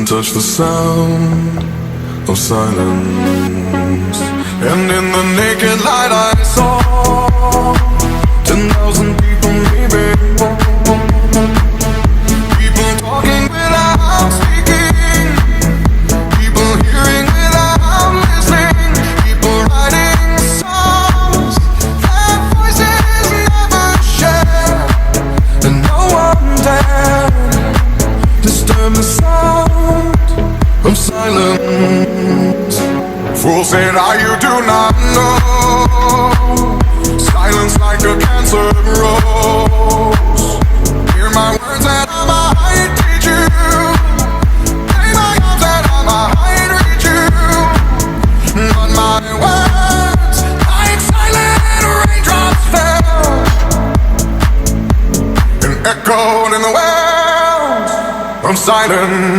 touch the sound of silence. And in the naked light I saw 10,000 people, maybe people talking without speaking, people hearing without listening, people writing songs that voices never share, and no one dared disturb the sound of silence. Fool said, you do not know. Silence like a cancer grows. Hear my words and I might teach you. Play my arms and I might reach you. But my words, like silent raindrops, fell and echoed in the wells of silence.